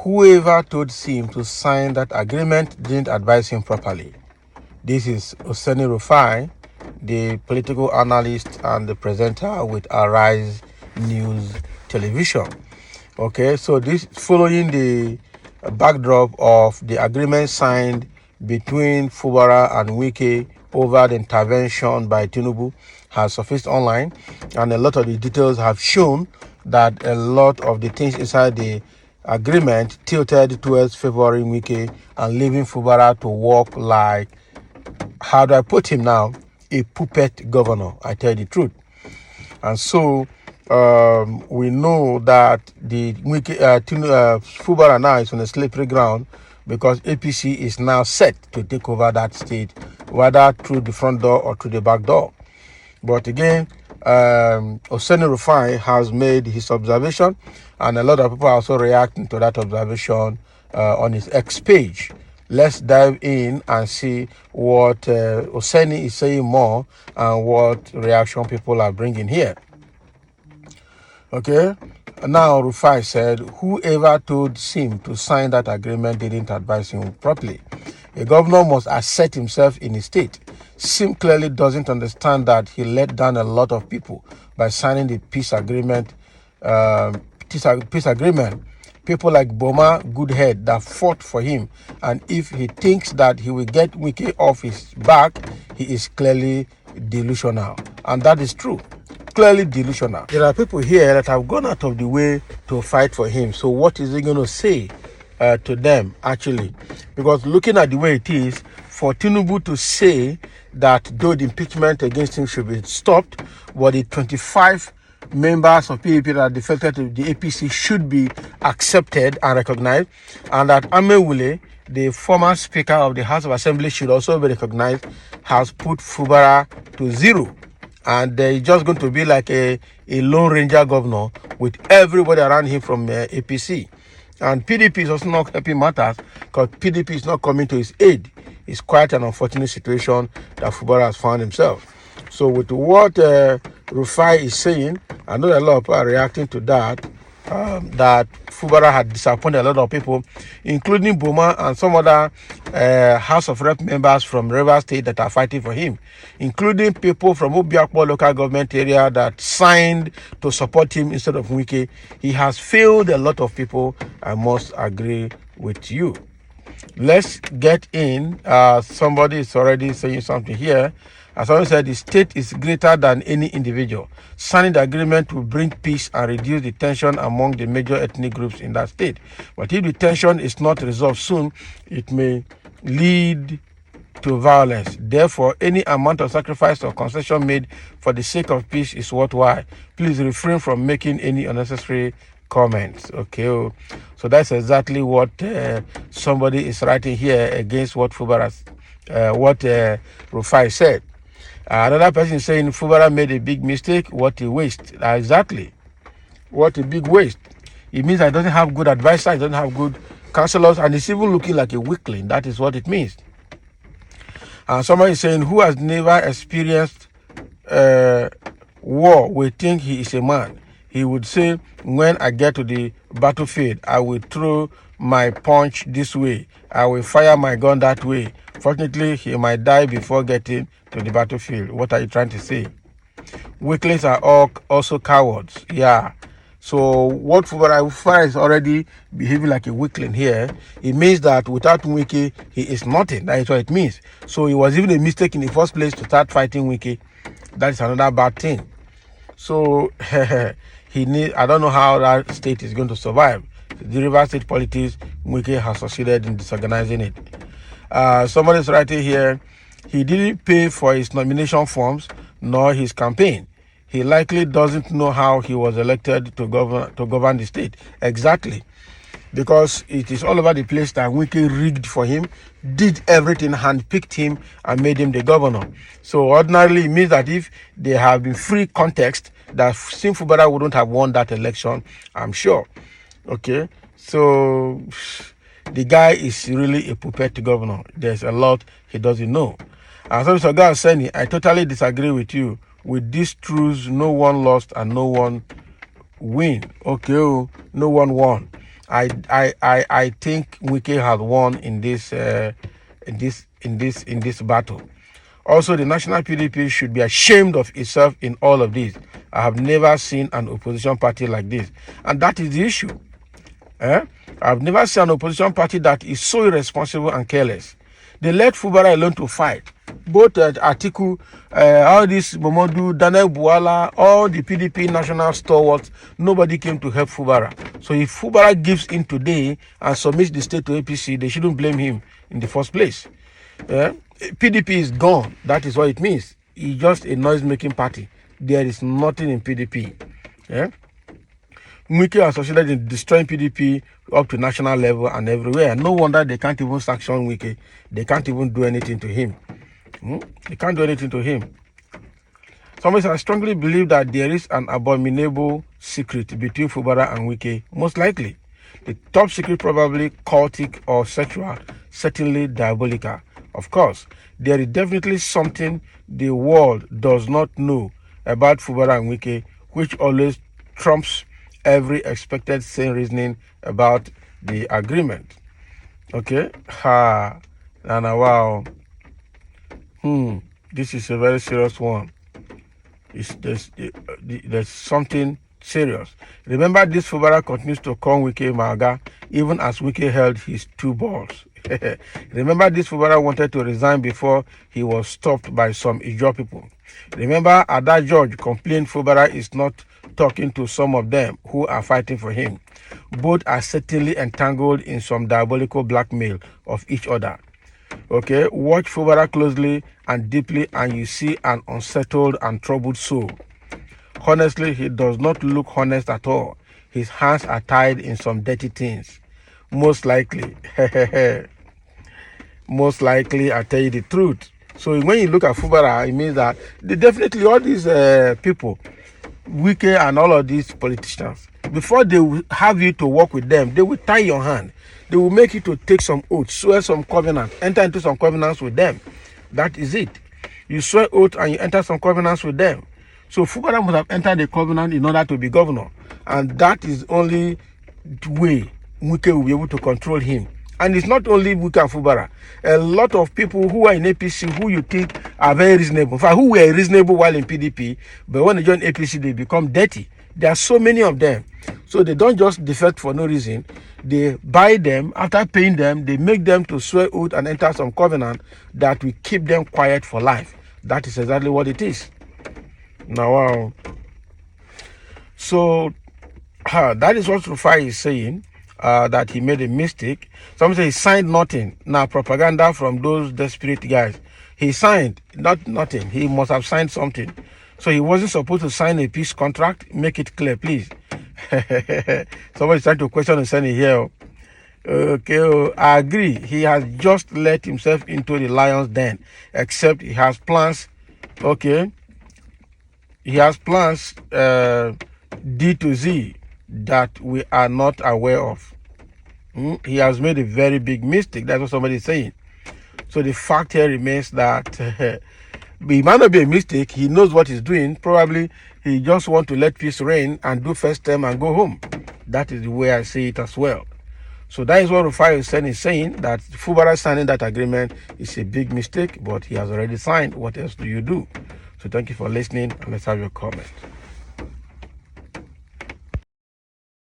whoever told Sim to sign that agreement didn't advise him properly. This is Oseni Rufai, the political analyst and the presenter with Arise News Television. Okay, so this following the backdrop of the agreement signed between Fubara and Wike over the intervention by Tinubu has surfaced online, and a lot of the details have shown that a lot of the things inside the agreement tilted towards favoring Wike and leaving Fubara to work like, how do I put him now, a puppet governor, I tell you the truth. And so we know that the Fubara now is on a slippery ground because APC is now set to take over that state, whether through the front door or through the back door. But again, Oseni Rufai has made his observation, and a lot of people are also reacting to that observation on his X page. Let's dive in and see what Oseni is saying more and what reaction people are bringing here. Okay, now Rufai said, whoever told Sim to sign that agreement didn't advise him properly. A governor must assert himself in his state. Sim clearly doesn't understand that he let down a lot of people by signing the peace agreement. People like Boma Goodhead that fought for him, and if he thinks that he will get Wike off his back, he is clearly delusional, and that is true. Clearly delusional. There are people here that have gone out of the way to fight for him. So what is he going to say to them actually? Because looking at the way it is, for Tinubu to say that though the impeachment against him should be stopped, but the 25 members of PAP that are defected to the APC should be accepted and recognized, and that Amewule, the former Speaker of the House of Assembly, should also be recognized, has put Fubara to zero. And he's just going to be like a Lone Ranger governor with everybody around him from APC. And PDP is also not helping matters because PDP is not coming to his aid. It's quite an unfortunate situation that Fubara has found himself. So with what Rufai is saying, I know a lot of people are reacting to that, that Fubara had disappointed a lot of people, including Boma and some other House of Rep members from Rivers State that are fighting for him, including people from Obiakpo local government area that signed to support him instead of Wike. He has failed a lot of people. I must agree with you. Let's get in. Somebody is already saying something here. As I said, the state is greater than any individual. Signing the agreement will bring peace and reduce the tension among the major ethnic groups in that state. But if the tension is not resolved soon, it may lead to violence. Therefore, any amount of sacrifice or concession made for the sake of peace is worthwhile. Please refrain from making any unnecessary comments. Okay, so that's exactly what somebody is writing here against what Fubara, what Rufai said. Another person is saying Fubara made a big mistake. What a waste. Exactly. What a big waste. It means that it doesn't have good advisors, it doesn't have good counselors, and it's even looking like a weakling. That is what it means. And somebody is saying, who has never experienced war will think he is a man. He would say, when I get to the battlefield, I will throw my punch this way. I will fire my gun that way. Fortunately, he might die before getting to the battlefield. What are you trying to say? Weaklings are all also cowards. Yeah. So what Fubara is already behaving like a weakling here. It means that without Wike, he is nothing. That is what it means. So it was even a mistake in the first place to start fighting Wike. That is another bad thing. So I don't know how that state is going to survive. The River State politics, Wike has succeeded in disorganizing it. Somebody is writing here, he didn't pay for his nomination forms nor his campaign. He likely doesn't know how he was elected to govern the state. Exactly. Because it is all over the place that Wike rigged for him, did everything, handpicked him, and made him the governor. So ordinarily, it means that if there have been free context, that Sim Fubara wouldn't have won that election, I'm sure. Okay, so the guy is really a puppet governor. There's a lot he doesn't know. And so, Mr. Ganseni, I totally disagree with you. With these truths, no one lost and no one win. Okay, no one won. I think Wike has won in this battle. Also, the national PDP should be ashamed of itself in all of this. I have never seen an opposition party like this, and that is the issue. I've never seen an opposition party that is so irresponsible and careless. They let Fubara alone to fight. Both Atiku, all this Momodu, Daniel Buala, all the PDP national stalwarts, nobody came to help Fubara. So if Fubara gives in today and submits the state to APC, they shouldn't blame him in the first place. PDP is gone. That is what it means. It's just a noise-making party. There is nothing in PDP. Wike are succeeded in destroying PDP up to national level and everywhere. No wonder they can't even sanction Wike. They can't even do anything to him. They can't do anything to him. Somebody said, I strongly believe that there is an abominable secret between Fubara and Wike. Most likely. The top secret probably cultic or sexual, certainly diabolical. Of course, there is definitely something the world does not know about Fubara and Wike, which always trumps every expected sane reasoning about the agreement. Okay? And wow. This is a very serious one. There's something serious. Remember, this Fubara continues to call Wike Maga, even as Wike held his two balls. Remember, this Fubara wanted to resign before he was stopped by some Ijaw people. Remember, Ada George complained Fubara is not talking to some of them who are fighting for him. Both are certainly entangled in some diabolical blackmail of each other. Okay, watch Fubara closely and deeply and you see an unsettled and troubled soul. Honestly, he does not look honest at all. His hands are tied in some dirty things. Most likely. Most likely, I tell you the truth. So when you look at Fubara, it means that they definitely, all these people, Wike and all of these politicians, before they will have you to work with them, they will tie your hand. They will make you to take some oaths, swear some covenants, enter into some covenants with them. That is it. You swear oath and you enter some covenants with them. So Fubara must have entered the covenant in order to be governor. And that is only way Wike will be able to control him. And it's not only Wike and Fubara. A lot of people who are in APC who you think are very reasonable, in fact, who were reasonable while in PDP, but when they join APC, they become dirty. There are so many of them. So they don't just defect for no reason. They buy them. After paying them, they make them to swear oath and enter some covenant that will keep them quiet for life. That is exactly what it is. Now, wow. So, that is what Rufai is saying. That he made a mistake. Some say he signed nothing. Now propaganda from those desperate guys. He signed nothing. He must have signed something. So he wasn't supposed to sign a peace contract. Make it clear, please. Somebody's trying to question and send it here. Okay, I agree. He has just let himself into the lion's den. Except he has plans. Okay. He has plans D to Z that we are not aware of. He has made a very big mistake. That's what somebody is saying. So the fact here remains that it might not be a mistake. He knows what he's doing. Probably he just wants to let peace reign and do first term and go home. That is the way I see it as well. So that is what Rufai is saying, that Fubara signing that agreement is a big mistake, but he has already signed. What else do you do? So thank you for listening, and let's have your comment.